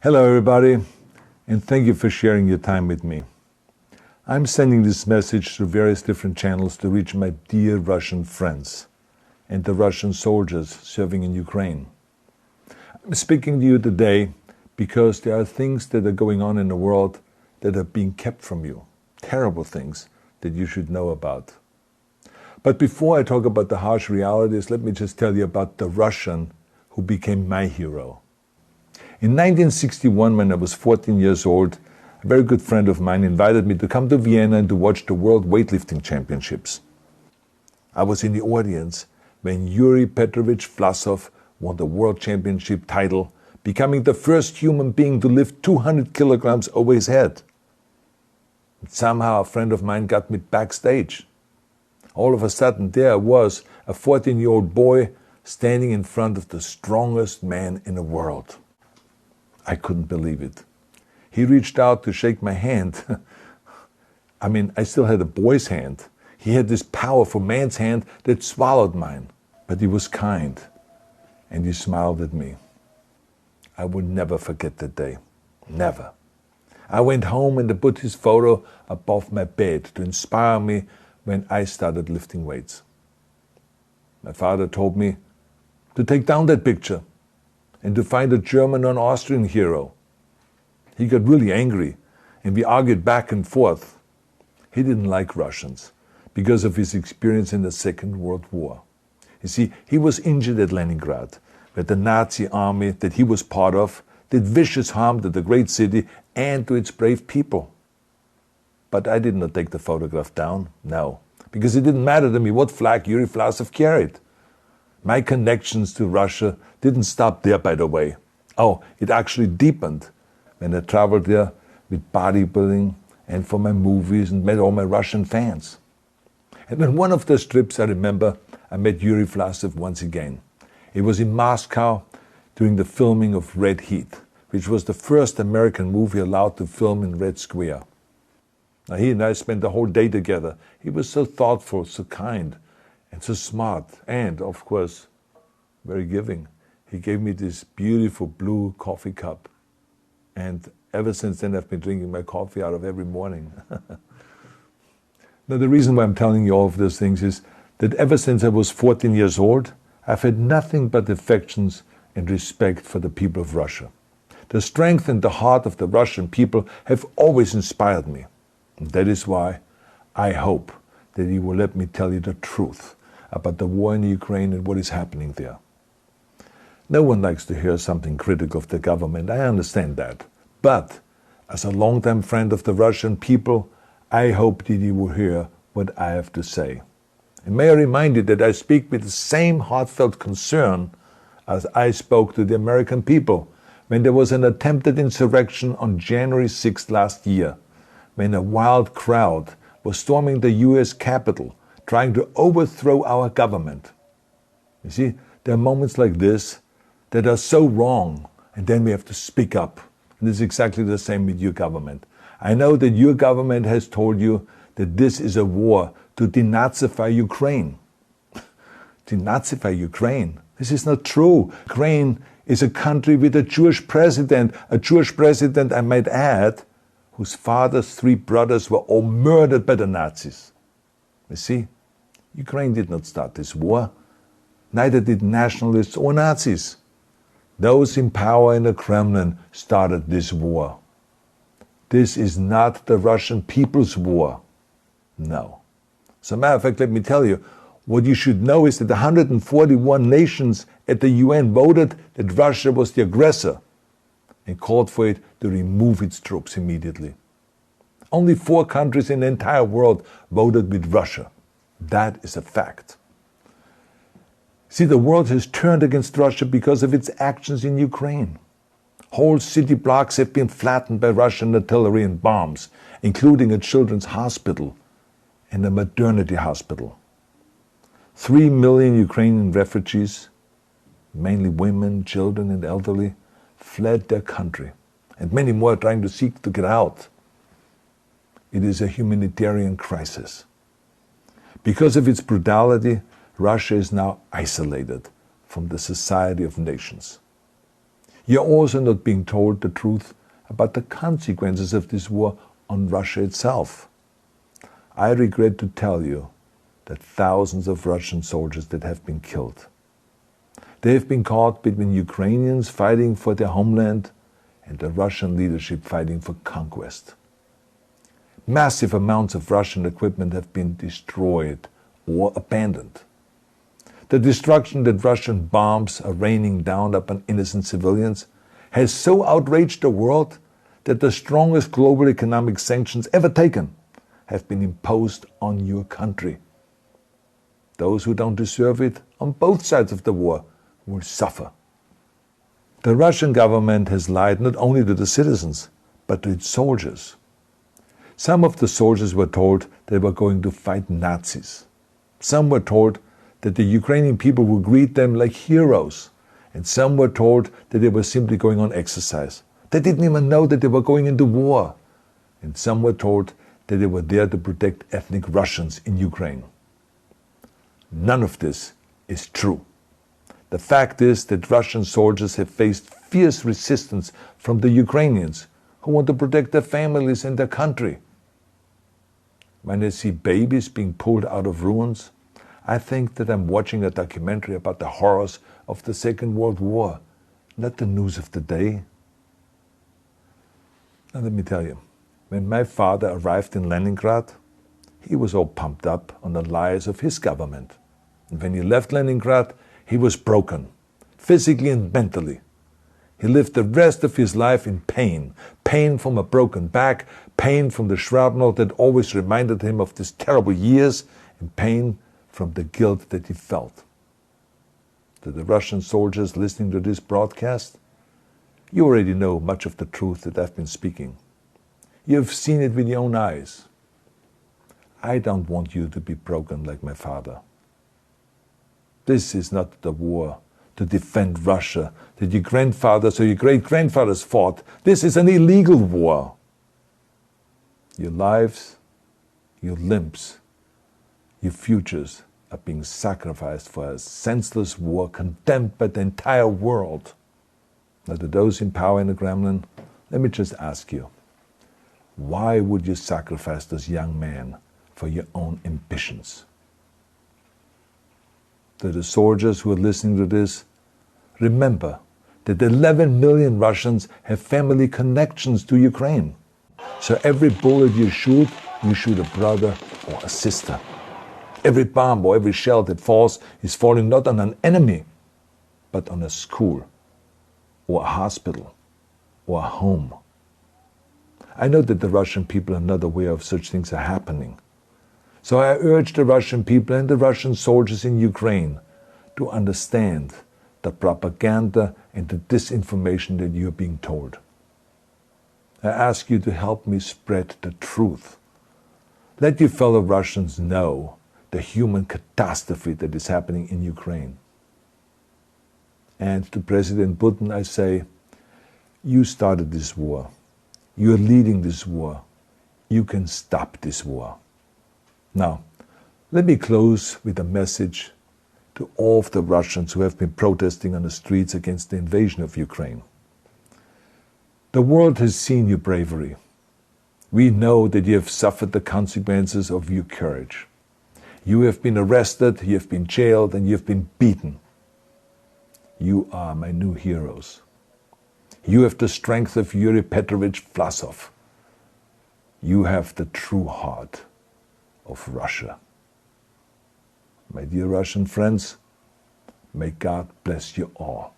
Hello everybody, and thank you for sharing your time with me. I'm sending this message through various different channels to reach my dear Russian friends and the Russian soldiers serving in Ukraine. I'm speaking to you today because there are things that are going on in the world that are being kept from you, terrible things that you should know about. But before I talk about the harsh realities, let me just tell you about the Russian who became my hero. In 1961, when I was 14 years old, a very good friend of mine invited me to come to Vienna and to watch the World Weightlifting Championships. I was in the audience when Yuri Petrovich Vlasov won the World Championship title, becoming the first human being to lift 200 kilograms over his head. And somehow a friend of mine got me backstage. All of a sudden there I was, a 14-year-old boy, standing in front of the strongest man in the world. I couldn't believe it. He reached out to shake my hand. I still had a boy's hand. He had this powerful man's hand that swallowed mine. But he was kind, and he smiled at me. I will never forget that day. Never. I went home and I put his photo above my bed to inspire me when I started lifting weights. My father told me to take down that picture and to find a German or an Austrian hero. He got really angry, and we argued back and forth. He didn't like Russians because of his experience in the Second World War. You see, he was injured at Leningrad, where the Nazi army that he was part of did vicious harm to the great city and to its brave people. But I did not take the photograph down, no, because it didn't matter to me what flag Yuri Vlasov carried. My connections to Russia didn't stop there, by the way. Oh, it actually deepened when I traveled there with bodybuilding and for my movies and met all my Russian fans. And on one of those trips, I remember, I met Yuri Vlasov once again. It was in Moscow during the filming of Red Heat, which was the first American movie allowed to film in Red Square. Now, he and I spent the whole day together. He was so thoughtful, so kind, and so smart, and, of course, very giving. He gave me this beautiful blue coffee cup. And ever since then, I've been drinking my coffee out of every morning. Now, the reason why I'm telling you all of those things is that ever since I was 14 years old, I've had nothing but affections and respect for the people of Russia. The strength and the heart of the Russian people have always inspired me. And that is why I hope that you will let me tell you the truth about the war in Ukraine and what is happening there. No one likes to hear something critical of the government, I understand that. But as a longtime friend of the Russian people, I hope that you will hear what I have to say. And may I remind you that I speak with the same heartfelt concern as I spoke to the American people when there was an attempted insurrection on January 6th last year, when a wild crowd was storming the US Capitol, trying to overthrow our government. You see, there are moments like this that are so wrong, and then we have to speak up. And it's exactly the same with your government. I know that your government has told you that this is a war to denazify Ukraine. Denazify Ukraine? This is not true. Ukraine is a country with a Jewish president, I might add, whose father's 3 brothers were all murdered by the Nazis. You see, Ukraine did not start this war. Neither did nationalists or Nazis. Those in power in the Kremlin started this war. This is not the Russian people's war. No. As a matter of fact, let me tell you, what you should know is that 141 nations at the UN voted that Russia was the aggressor and called for it to remove its troops immediately. Only 4 countries in the entire world voted with Russia. That is a fact. See, the world has turned against Russia because of its actions in Ukraine. Whole city blocks have been flattened by Russian artillery and bombs, including a children's hospital and a maternity hospital. 3 million Ukrainian refugees, mainly women, children, and elderly, fled their country, and many more are trying to seek to get out. It is a humanitarian crisis. Because of its brutality, Russia is now isolated from the society of nations. You're also not being told the truth about the consequences of this war on Russia itself. I regret to tell you that thousands of Russian soldiers that have been killed. They have been caught between Ukrainians fighting for their homeland and the Russian leadership fighting for conquest. Massive amounts of Russian equipment have been destroyed or abandoned. The destruction that Russian bombs are raining down upon innocent civilians has so outraged the world that the strongest global economic sanctions ever taken have been imposed on your country. Those who don't deserve it on both sides of the war will suffer. The Russian government has lied not only to the citizens, but to its soldiers. Some of the soldiers were told they were going to fight Nazis. Some were told that the Ukrainian people would greet them like heroes. And some were told that they were simply going on exercise. They didn't even know that they were going into war. And some were told that they were there to protect ethnic Russians in Ukraine. None of this is true. The fact is that Russian soldiers have faced fierce resistance from the Ukrainians who want to protect their families and their country. When I see babies being pulled out of ruins, I think that I'm watching a documentary about the horrors of the Second World War, not the news of the day. Now let me tell you, when my father arrived in Leningrad, he was all pumped up on the lies of his government. And when he left Leningrad, he was broken, physically and mentally. He lived the rest of his life in pain. Pain from a broken back, pain from the shrapnel that always reminded him of these terrible years, and pain from the guilt that he felt. To the Russian soldiers listening to this broadcast, you already know much of the truth that I've been speaking. You have seen it with your own eyes. I don't want you to be broken like my father. This is not the war to defend Russia that your grandfathers or your great-grandfathers fought. This is an illegal war. Your lives, your limbs, your futures are being sacrificed for a senseless war condemned by the entire world. Now, to those in power in the Kremlin, let me just ask you, why would you sacrifice those young men for your own ambitions? To the soldiers who are listening to this, remember that 11 million Russians have family connections to Ukraine. So every bullet you shoot a brother or a sister. Every bomb or every shell that falls is falling not on an enemy, but on a school, or a hospital, or a home. I know that the Russian people are not aware of such things are happening. So I urge the Russian people and the Russian soldiers in Ukraine to understand the propaganda and the disinformation that you are being told. I ask you to help me spread the truth. Let your fellow Russians know the human catastrophe that is happening in Ukraine. And to President Putin I say, you started this war. You are leading this war. You can stop this war. Now, let me close with a message to all of the Russians who have been protesting on the streets against the invasion of Ukraine. The world has seen your bravery. We know that you have suffered the consequences of your courage. You have been arrested, you have been jailed, and you have been beaten. You are my new heroes. You have the strength of Yuri Petrovich Vlasov. You have the true heart of Russia. My dear Russian friends, may God bless you all.